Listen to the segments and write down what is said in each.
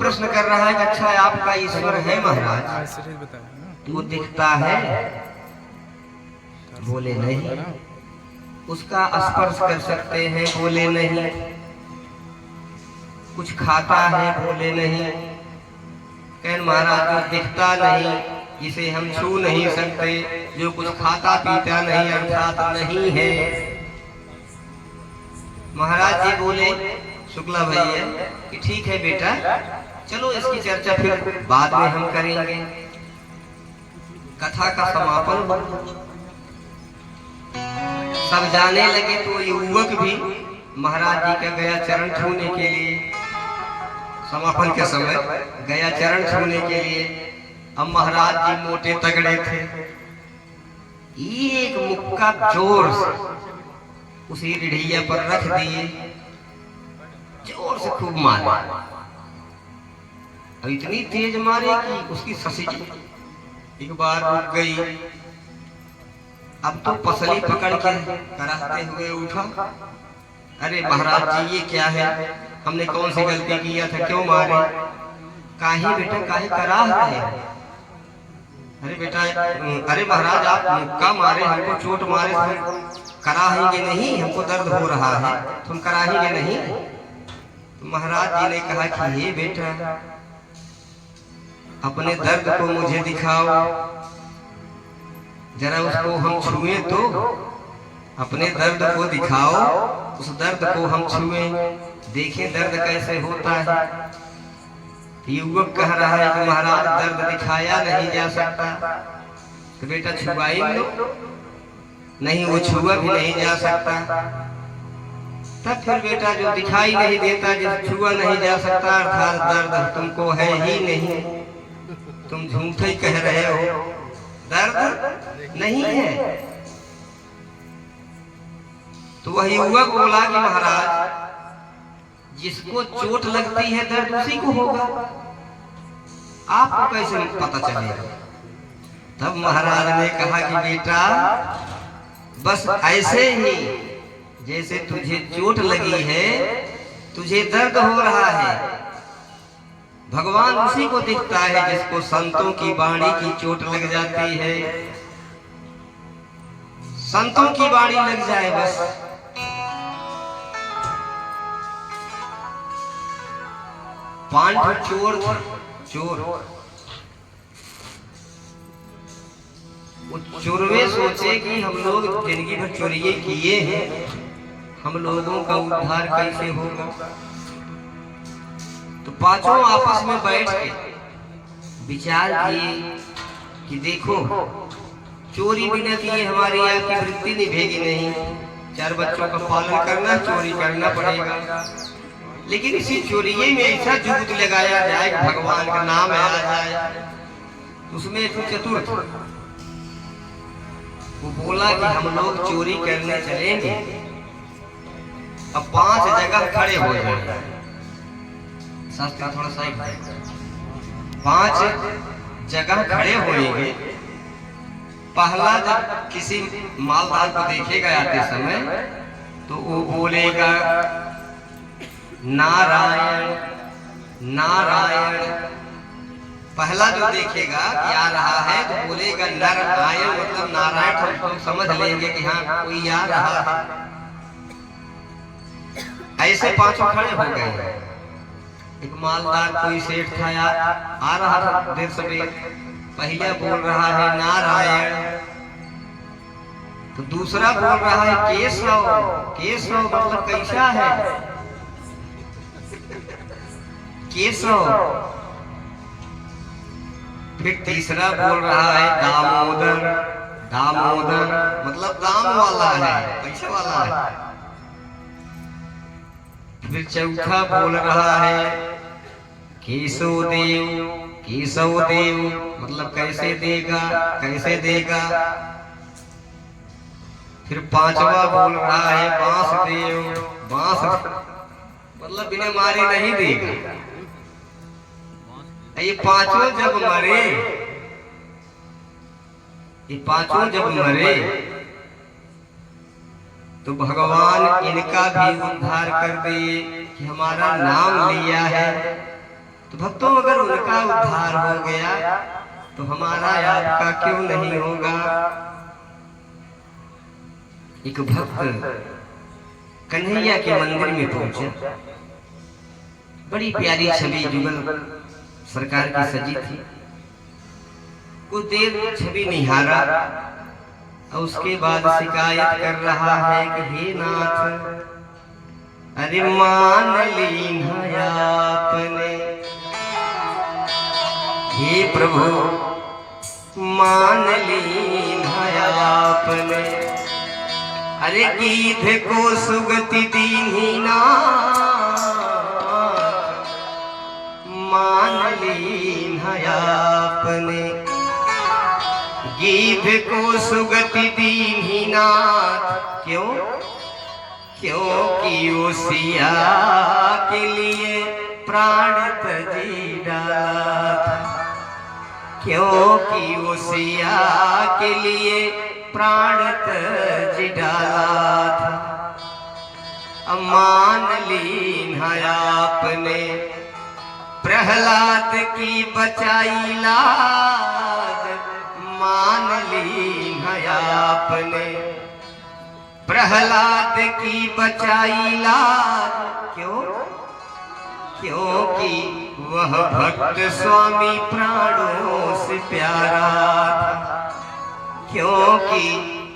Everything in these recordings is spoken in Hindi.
प्रश्न कर रहा है कि अच्छा आपका ईश्वर है महाराज, वो दिखता है? बोले नहीं। उसका स्पर्श कर सकते हैं? बोले नहीं। कुछ खाता है? बोले नहीं। कह महाराज जो दिखता नहीं, जिसे हम छू नहीं सकते, जो कुछ खाता पीता नहीं अर्थात नहीं है। महाराज जी बोले शुक्ला भैया कि ठीक है बेटा, चलो इसकी चर्चा फिर बाद में हम करेंगे। कथा का समापन हो, सब जाने लगे। तो युवक भी महाराज जी का गया चरण छूने के लिए, समापन के समय गया चरण छूने के लिए। अब महाराज जी मोटे तगड़े थे, एक मुक्का जोर से उसी रीढ़िया पर रख दिए, जोर से खूब मारे। अब इतनी तेज मारे कि उसकी ससी एक बार रुक गई। अब तो पसली पकड़ के कराहते हुए उठा। अरे महाराज जी ये क्या है, हमने कौन सी गलती किया था, क्यों मारे? काहे बेटा काहे कराह रहे? अरे बेटा, अरे महाराज आप मुक्का मारे, हमको चोट मारे, तुम कराहेंगे नहीं? हमको दर्द हो रहा है, तुम कराहेंगे नहीं? तो महाराज जी ने कहा कि ये बेटा अपने दर्द को मुझे दिखाओ, जरा उसको हम छुए तो। अपने दर्द को दिखाओ, उस दर्द को हम छुए, देखें दर्द कैसे होता है। युवक कह रहा है कि महाराज दर्द दिखाया नहीं जा सकता। तो बेटा छुआई लो। नहीं, वो छुआ भी नहीं जा सकता। तब फिर बेटा जो दिखाई नहीं देता, जो छुआ नहीं जा सकता, अर्थात दर्द तुमको है ही नहीं, तुम झूठ ही कह रहे हो, दर्द नहीं है। तो वह युवक बोला कि महाराज जिसको चोट लगती है दर्द उसी को होगा, आपको कैसे पता चलेगा? तब महाराज ने कहा कि बेटा बस ऐसे ही जैसे तुझे चोट लगी है, तुझे दर्द हो रहा है, भगवान उसी को दिखता है जिसको संतों की वाणी की चोट लग जाती है। संतों की वाणी लग जाए बस, पांच चोर वो चोरवे सोचे कि हम लोग जिंदगी भर चोरिये किए हैं, हम लोगों का उद्धार कैसे होगा। तो पांचों आपस में बैठ के विचार किए कि देखो चोरी बिना किए हमारी आपकी वृत्ति निभेगी नहीं। 4 बच्चों का पालन करना, चोरी करना पड़ेगा, लेकिन इसी चोरिये में ऐसा जुगत लगाया जाए कि भगवान का नाम आ जाए। उसमें तो चतुर था, वो बोला कि हम लोग चोरी करने चलेंगे, अब 5 जगह खड़े हो जाए। शास्त्र थोड़ा सा 5 जगह खड़े होंगे। पहला जब किसी मालदार को देखेगा आते समय तो वो बोलेगा नारायण नारायण। पहला जो देखेगा कि आ रहा है तो बोलेगा नारायण, मतलब नारायण। हम लोग समझ लेंगे कि हाँ कोई आ रहा है। ऐसे 5 खड़े हो गए। एक मालदार कोई सेठ था, आ रहा था देर सवेर, पहला बोल रहा है नारायण, तो दूसरा बोल रहा है केशव। केशव मतलब कैसा है, केशव। फिर तीसरा बोल रहा है दामोदर। दामोदर मतलब दाम वाला है, पैसे वाला है। फिर चौथा बोल रहा है केशवदेव। केशवदेव मतलब कैसे देगा, कैसे देगा। फिर 5वां बोल रहा है बांसदेव। बांस मतलब बिना मारे नहीं देगा। ये 5 जब मरे, ये 5 जब मरे तो भगवान इनका भी उद्धार कर दिए कि हमारा नाम लिया है, तो भक्तों अगर उनका उद्धार हो गया तो हमारा आपका क्यों नहीं होगा। एक भक्त कन्हैया के मंदिर में पहुंचा, बड़ी प्यारी छवि जुगल सरकार की सजी थी। कुछ देर छवि निहारा और उसके बाद शिकायत कर रहा है कि हे नाथ, अरे मान ली आपने, हे प्रभु मान ली आपने, अरे गीध को सुगति दीनी ना, मान ली आपने, गीध को सुगति दीनी नाथ। क्यों? क्योंकि उसिया के लिए प्राण तजी डाला था, क्योंकि उसिया के लिए प्राण तजी डाला था। मान ली आपने, प्रहलाद की बचाई लाज, मान ली आपने, प्रहलाद की बचाई लाज। क्यों? क्योंकि वह भक्त स्वामी प्राणों से प्यारा था, क्योंकि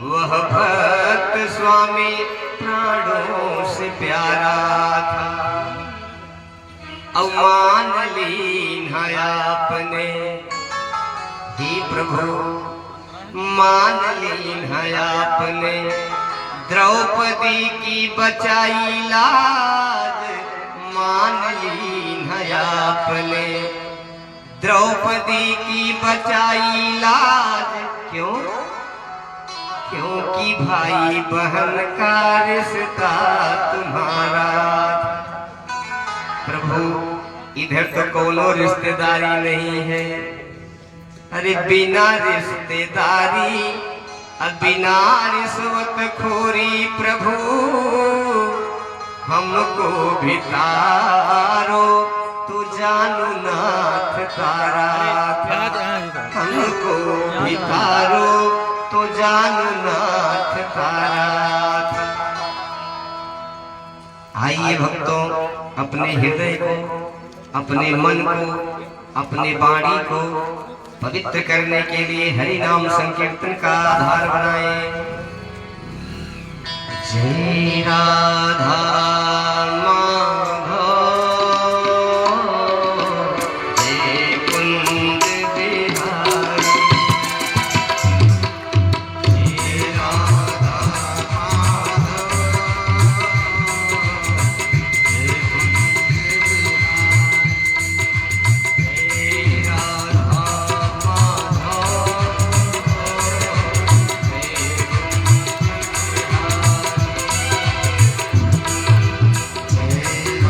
वह भक्त स्वामी प्राणों से प्यारा था। मान ली आपने, हे प्रभु मान ली आपने, द्रौपदी की बचाई लाज, मान ली आपने, द्रौपदी की बचाई लाज। क्यों? क्योंकि भाई बहन का रिश्ता तुम्हारा। प्रभु इधर तो कोनो रिश्तेदारी नहीं है, अरे बिना रिश्तेदारी बिना रिश्वत खोरी प्रभु, हमको भी तारो तू जानू नाथ तारा, हमको भी तारो तो जानू नाथ तारा। आइए भक्तों, अपने हृदय को, अपने मन को, अपने वाणी को पवित्र करने के लिए हरि नाम संकीर्तन का आधार बनाए। जय राधा माधव, जय कुंज बिहारी, जय राधा माधव, जय कुंज बिहारी, जय राधा माधव, जय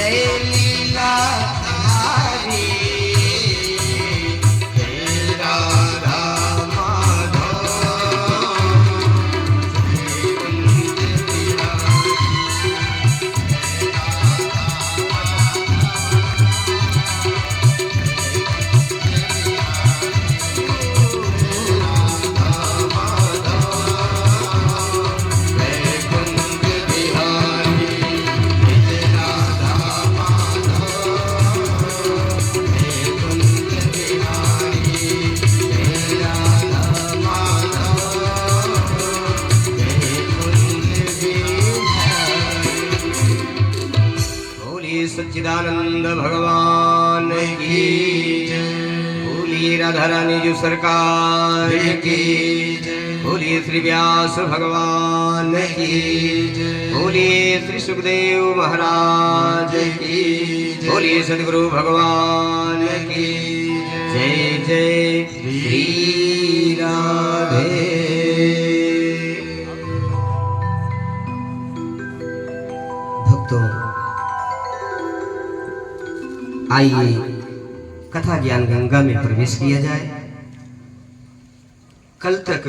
जय लीला धारी सच्चिदानंद भगवान की बोलिए राधा रानी जो सरकार की बोलिए श्री व्यास भगवान की बोलिए श्री सुखदेव महाराज की बोलिए सदगुरु भगवान की जय जय श्री राधे। भक्तों आइए कथा ज्ञान गंगा में प्रवेश किया जाए। कल तक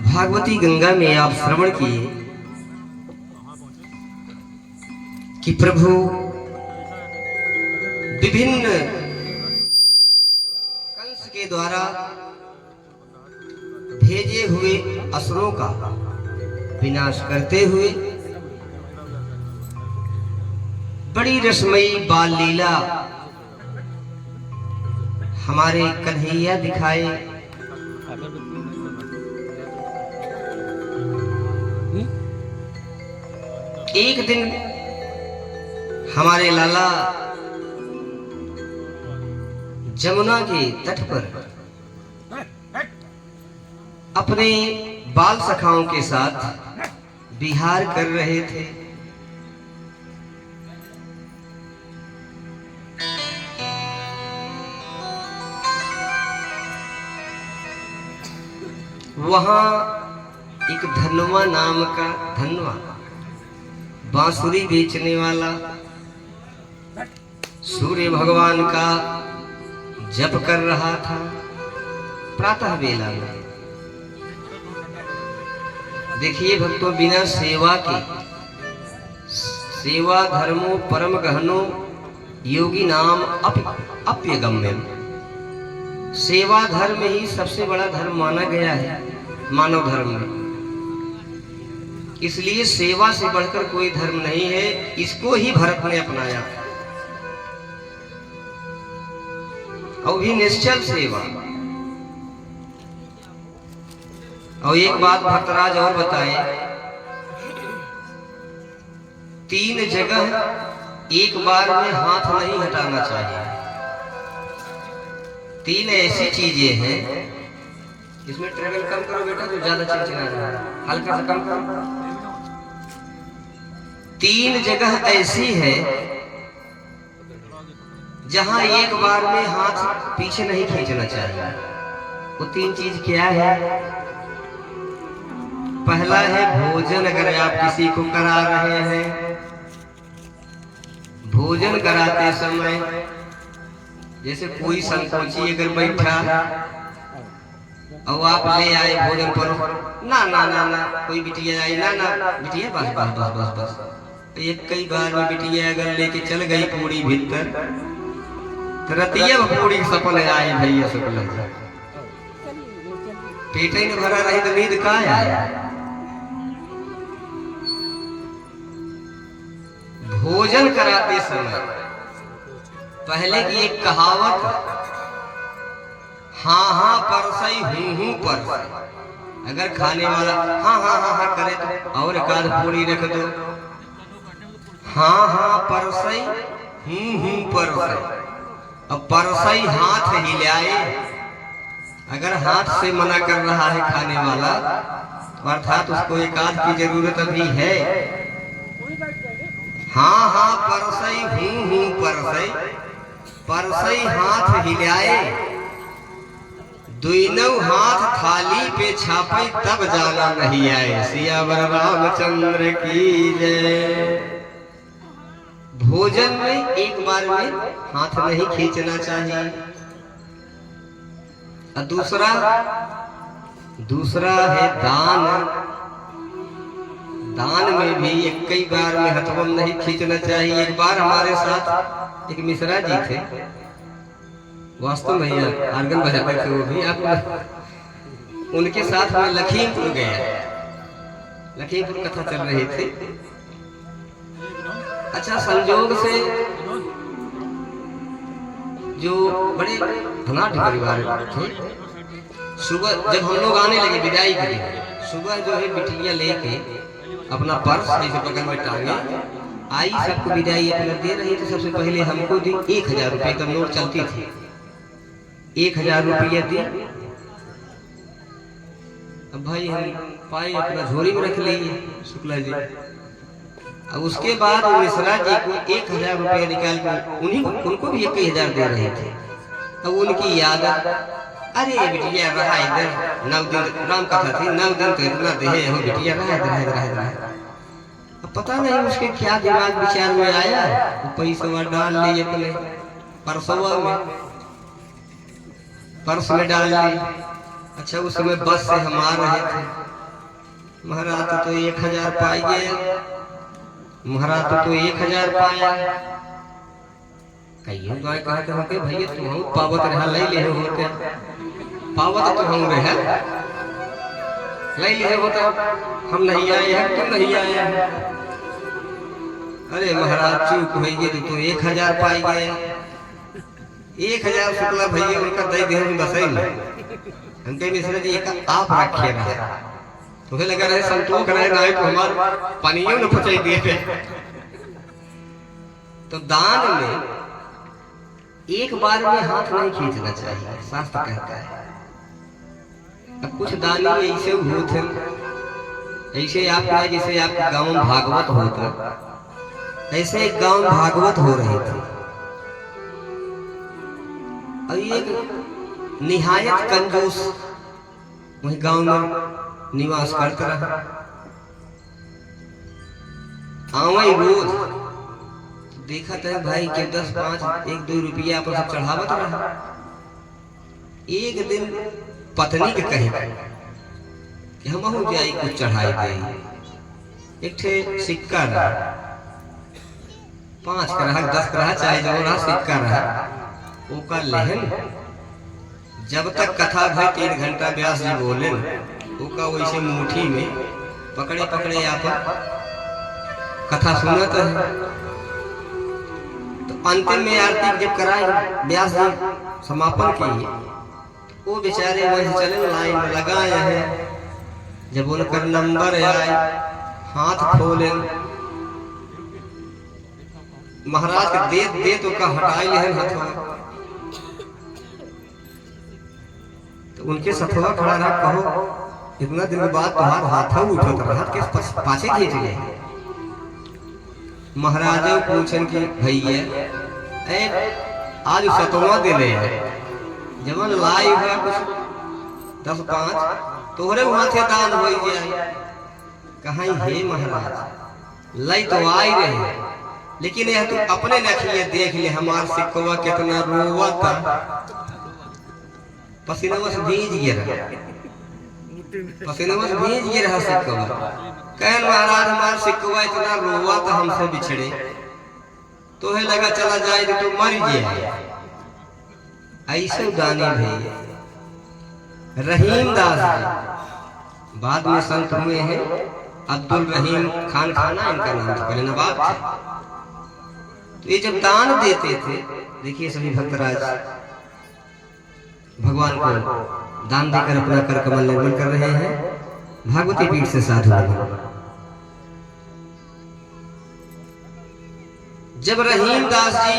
भागवती गंगा में आप श्रवण किए कि प्रभु विभिन्न कंस के द्वारा भेजे हुए असुरों का विनाश करते हुए बड़ी रसमयी बाल लीला हमारे कन्हैया दिखाए। एक दिन हमारे लाला जमुना के तट पर अपने बाल सखाओं के साथ विहार कर रहे थे। वहां एक धनवा नाम का धनवा बांसुरी बेचने वाला सूर्य भगवान का जप कर रहा था। प्रातः बेला में देखिए भक्तों, बिना सेवा के सेवा धर्मो परम गहनो योगी नाम अप्यगम्य। सेवा धर्म ही सबसे बड़ा धर्म माना गया है मानव धर्म में। इसलिए सेवा से बढ़कर कोई धर्म नहीं है। इसको ही भरत ने अपनाया और भी निश्चल सेवा। और एक बात भरतराज और बताए, 3 जगह एक बार में हाथ नहीं हटाना चाहिए। 3 ऐसी चीजें हैं, इसमें ट्रेवल कम करो बेटा, जो ज्यादा चिड़चिड़ा रहा है, हल्का सा कम करो। 3 जगह ऐसी है जहां एक बार में हाथ पीछे नहीं खींचना चाहिए। वो 3 चीज क्या है? पहला है भोजन। अगर आप किसी को करा रहे हैं, भोजन कराते समय जैसे कोई संकोची अगर बैठा और आप ले आए भोजन पर, ना ना ना ना कोई बिटिया आई, ना ना बिटिया बस बस बस बस बस। एक कई बार में बिटिया अगर लेके चल गई पूरी भीतर, तो रतिया पूरी सपन आए भैया शुक्ल पेट ही भरा रही तो नींद का आया। भोजन कराते समय पहले की एक कहावत, हाँ हाँ परसई हूँ पर। अगर खाने वाला हाँ हाँ हाँ हाँ करे तो और एक आध पूरी रख दो। हाँ हाँ परसई हूँ परसई। अब परसई हाथ हिलाए। अगर हाथ से मना कर रहा है खाने वाला, अर्थात उसको एक आध की जरूरत अभी है। हाँ हाँ परसई हूँ परसई। परसई हाथ हिलाए, दुइनौ हाथ थाली पे छापई तब जाना नहीं आए। सियावर रामचंद्र की जय। भोजन में एक बार में हाथ नहीं खींचना चाहिए। और दूसरा है दान। दान में भी एक कई बार में हथवम नहीं खींचना चाहिए। एक बार हमारे साथ एक मिश्रा जी थे, वास्तव में आर्गन बजाते थे वो भी। आप उनके साथ में लखीमपुर गया। लखीमपुर कथा चल रही थी। अच्छा, संजोग से जो बड़े धनाढ़ परिवार थे, सुबह जब हम लोग आने लगे विदाई के लिए, सुबह जो है बिटिया लेके अपना पर्स ऐसे बगल में टांगे आई, सबको विदाई अपना दे रही थी। सबसे पहले हमको दी 1000 रुपये का नोट चलती थी। 1000 रुपया दी। अब भाई हम पाए अपना झोरी में रख लिए शुक्ला जी। अब उसके बाद मिश्रा जी को 1000 रुपया निकाल कर उनको भी 1000 दे रहे थे। अब उनकी याद, अरे बिटिया रहा इधर 9 दिन, राम कथा थी 9 दिन तो इतना दे हो बिटिया, रहा इधर। अब पता नहीं उसके क्या दिमाग विचार में आया, वो पैसा डाल लिए अपने परसवा में, पर्स में डाल ली। अच्छा, उस समय बस से हम आ रहे थे। महाराज तो 1000 पाई गया। महाराज तो 1000 पाया। कहिए तो कहते हो कि भैया तुम पावत रहा ले ले होते, पावत तो हम रहे ले ले होता, हम नहीं आए हैं, तुम नहीं आए हैं। अरे महाराज चूक हो गई, तो 1000 पाई गए। 1000 शुक्ला भैया उनका दे दे बसई में। हम कहे मिश्रा जी एक आप रखे रहा, तुम्हें लगा रहे संतोष रहे ना तो हमारे पानियों ने पचाई दिए। तो दान में एक बार में हाथ नहीं खींचना चाहिए, शास्त्र कहता है। अब कुछ दानी ऐसे होते हैं, ऐसे आपका जैसे आपके गांव में भागवत होता, ऐसे एक गांव में भागवत हो रही थी। और एक निहायत कंजूस वही गांव में निवास करता रहा। आवाई रोज देखा था भाई के 10, 5, 1, 2 रुपया आपस में चढ़ावत रहा। एक दिन पत्नी के कहे कि हम हो जाए कुछ चढ़ाई दे। एक ठे सिक्का रहा, 5 का रहा, 10 का रहा, चाहे जो रहा सिक्का रहा, वो का लेहन। जब तक कथा भाई 3 घंटा व्यास जी बोले, वो का वैसे मुट्ठी में पकड़े पकड़े आप कथा सुनत है। तो अंतिम में आरती जब कराए व्यास जी समापन किए, वो बेचारे वैसे चले लाइन में लगाए हैं। जब उनका नंबर आए, हाथ खोले, महाराज के दे तो का हटाई ले हथवा। तो उनके सथवा खड़ा रहा, कहो इतना दिन बाद तुम्हारा हाथ उठत रहा के पाछे खींच गए। महाराज पूछन की भैया आज सतवा दिले जब लाई हुआ कुछ 10, 5 तोहरे माथे दान हो जाए। कहा हे महाराज लई तो आई रहे, लेकिन यह तू अपने नखिए देख ले, हमार सिक्कवा कितना रोवता, पसीनवा से भीज गया, पसीनवा से भीज गया सिक्कवा। कहन महाराज हमार सिक्कवा इतना रोवा था हमसे बिछड़े, तो है लगा चला जाए तो मर जाए। ऐसे दानी भैया रहीम दास जी बाद में संत हुए हैं। अब्दुल रहीम खान खाना इनका नाम था, पहले नवाब थे। तो ये जब दान देते थे, देखिए सभी भक्तराज भगवान को दान देकर अपना कर कमल निर्मल कर रहे हैं। भागवती पीठ से साधु जब रहीम दास जी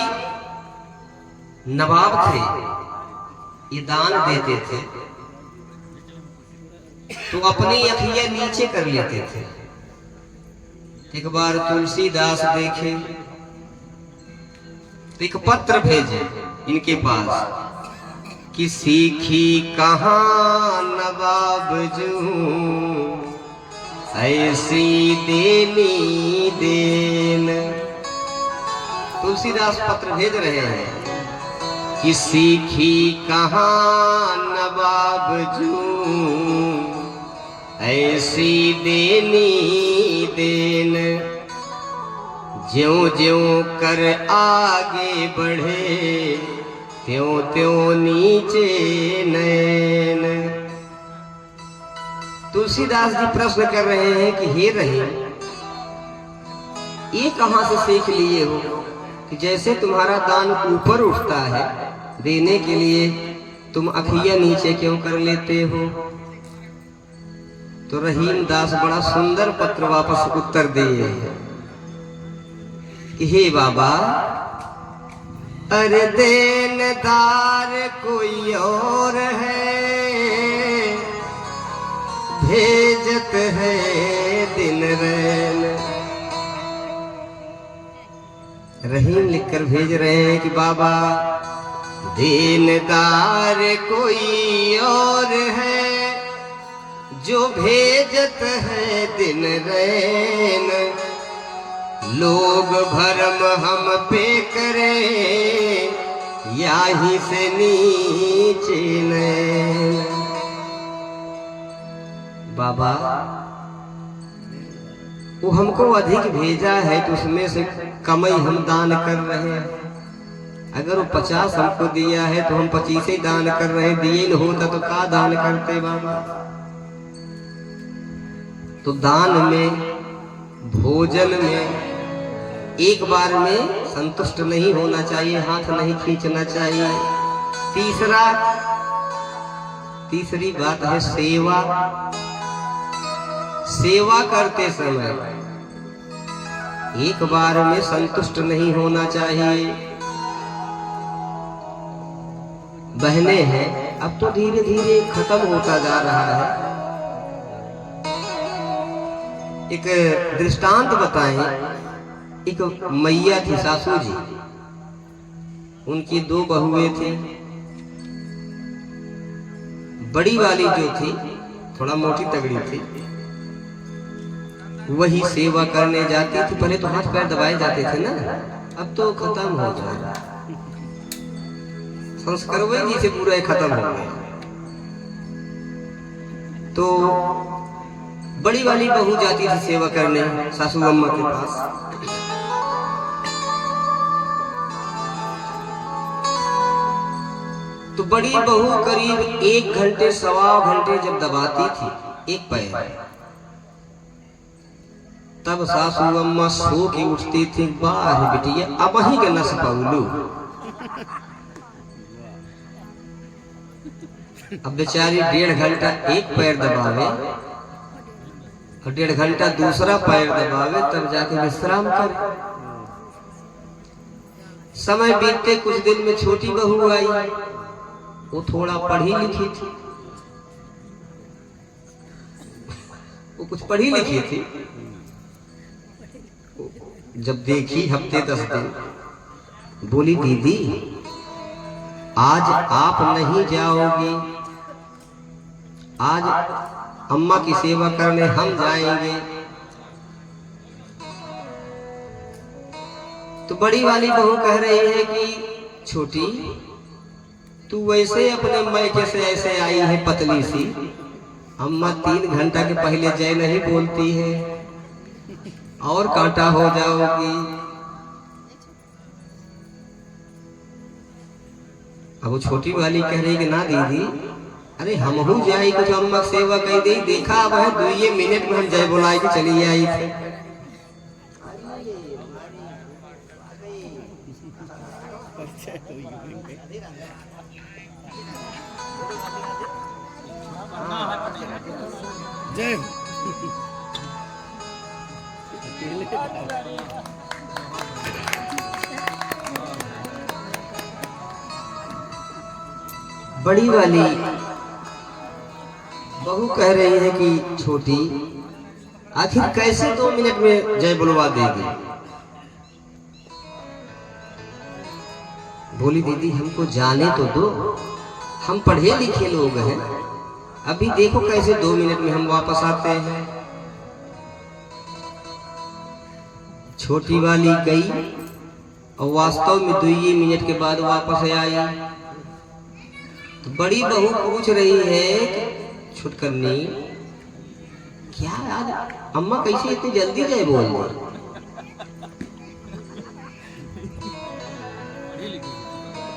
नवाब थे, ये दान देते थे तो अपनी अखियां नीचे कर लेते थे। एक बार तुलसीदास देखे तो एक पत्र भेजे इनके पास कि सीखी कहाँ नवाब जूं ऐसी देनी देन। तुलसीदास पत्र भेज रहे हैं कि सीखी कहाँ नवाब जूं ऐसी देनी देन। ज्यों ज्यों कर आगे बढ़े त्यों त्यों नीचे नैन। तुलसीदास जी प्रश्न कर रहे हैं कि हे रहीम, ये कहां से सीख लिए हो कि जैसे तुम्हारा दान ऊपर उठता है देने के लिए तुम अखियां नीचे क्यों कर लेते हो। तो रहीम दास बड़ा सुंदर पत्र वापस उत्तर दिए कि हे बाबा, अरे देनदार कोई और है भेजत है दिन रैन। रहीम लिखकर भेज रहे हैं कि बाबा, देनदार कोई और है जो भेजत है दिन रैन। लोग भरम हम पे करें याही से नीचे नैन। बाबा, वो हमको अधिक भेजा है तो उसमें से कम ही हम दान कर रहे हैं। अगर वो 50 हमको दिया है तो हम 25 ही दान कर रहे हैं। दिए न होता तो क्या दान करते बाबा। तो दान में, भोजन में एक बार में संतुष्ट नहीं होना चाहिए, हाथ नहीं खींचना चाहिए। तीसरी बात है सेवा। सेवा करते समय एक बार में संतुष्ट नहीं होना चाहिए। बहने हैं, अब तो धीरे धीरे खत्म होता जा रहा है। एक दृष्टांत बताएं। एक मैया थी, सासू जी, उनकी 2 बहुएं थी। बड़ी वाली जो थी थोड़ा मोटी तगड़ी थी, वही सेवा करने जाती थी। पहले तो हाथ पैर दबाए जाते थे ना, अब तो खत्म हो गया। संस्कार वही से पूरा खत्म हो गया। तो बड़ी वाली बहू जाती थी सेवा करने सासू अम्मा के पास। तो बड़ी बहू करीब 1 घंटे सवा घंटे जब दबाती थी एक पैर, तब सासू अम्मा सो के उठती थी। वाह बिटिया, अब ही के नस पौलू। अब बेचारी 1.5 घंटा एक पैर दबावे और 1.5 घंटा दूसरा पैर दबावे, तब जाके विश्राम करे। समय बीतते कुछ दिन में छोटी बहू आई। वो थोड़ा पढ़ी लिखी थी, वो कुछ पढ़ी लिखी थी। जब देखी हफ्ते 10 दिन, बोली दीदी आज आप नहीं जाओगी, आज अम्मा की सेवा करने हम जाएंगे। तो बड़ी वाली बहू कह रही है कि छोटी, तू वैसे अपने मायके से ऐसे आई है पतली सी, अम्मा 3 घंटा के पहले जय नहीं बोलती है और कांटा हो जाओगी। अब वो छोटी वाली कह रही कि ना दीदी, अरे हम हो जाए कुछ अम्मा सेवा कह दी। देखा अब है 2 मिनट में हम जय बुलाए के चली आई थे। जय बड़ी वाली बहू कह रही है कि छोटी, आखिर कैसे 2 मिनट में जय बुलवा देगी। बोली दीदी हमको जाने तो दो, हम पढ़े लिखे लोग हैं, अभी देखो कैसे 2 मिनट में हम वापस आते हैं। छोटी वाली गई और वास्तव में 2 मिनट के बाद वापस आई। तो बड़ी बहू पूछ रही है छुटकरनी, क्या आज अम्मा कैसे इतनी जल्दी जाए बोल रही?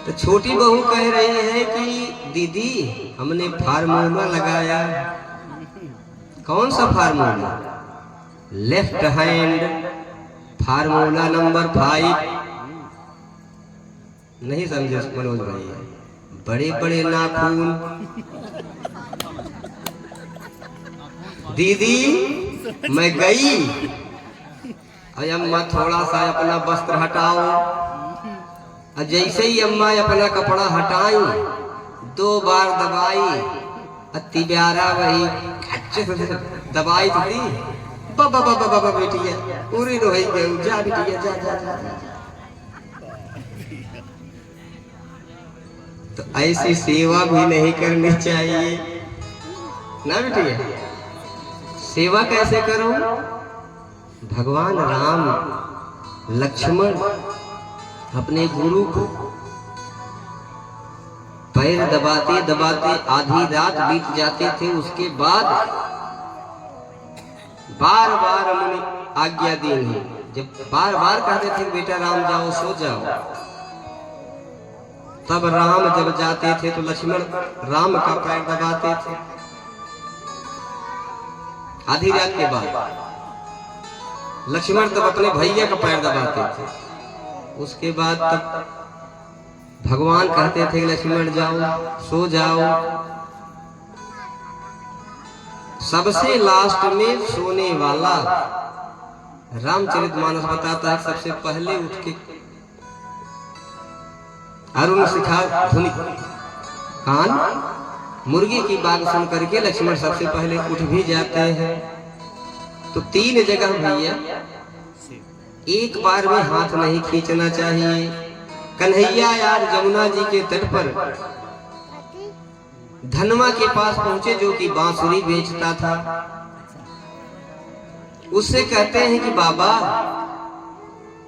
तो छोटी बहू कह रही है कि दीदी हमने फार्मूला लगाया। कौन सा formula? Left hand formula number 5। नहीं समझे मनोज भाई? बड़े बड़े नाखून। दीदी मैं गई, अरे अम्मा थोड़ा सा अपना वस्त्र हटाओ। और जैसे ही अम्मा अपना कपड़ा हटाई, 2 बार दबाई, अति प्यारा वही दबाई थी। बाबा बाबा बाबा बेटिया पूरी रोई गई, जा बेटिया जा जा जा जा। तो ऐसी सेवा भी नहीं करनी चाहिए ना बेटिया। सेवा कैसे करो? भगवान राम लक्ष्मण अपने गुरु को पैर दबाते दबाते आधी रात बीत जाते थे। उसके बाद बार बार उन्होंने आज्ञा दी है। जब बार बार कहते थे बेटा राम जाओ सो जाओ, तब राम जब जाते थे तो लक्ष्मण राम का पैर दबाते थे आधी रात के बाद। लक्ष्मण तब अपने भैया का पैर दबाते थे। उसके बाद तब भगवान कहते थे लक्ष्मण जाओ सो जाओ। सबसे लास्ट में सोने वाला रामचरितमानस बताता है, सबसे पहले उठ के अरुण शिखा धुनी कान मुर्गी की बात सुन करके लक्ष्मण सबसे पहले उठ भी जाते हैं। तो 3 जगह भैया एक बार में हाथ नहीं खींचना चाहिए। कन्हैया यार जमुना जी के तट पर धनमा के पास पहुंचे, जो कि बांसुरी बेचता था। उससे कहते हैं कि बाबा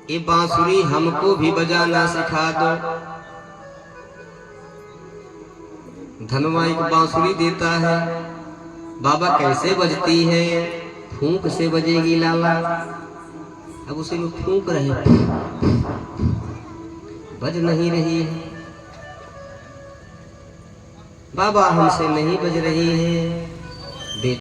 ये बांसुरी हमको भी बजाना सिखा दो। धनमा एक बांसुरी देता है। बाबा कैसे बजती है? फूंक से बजेगी लाला। अब उसे में फूंक रहे, बज नहीं रही है। बाबा हमसे नहीं बज रही है।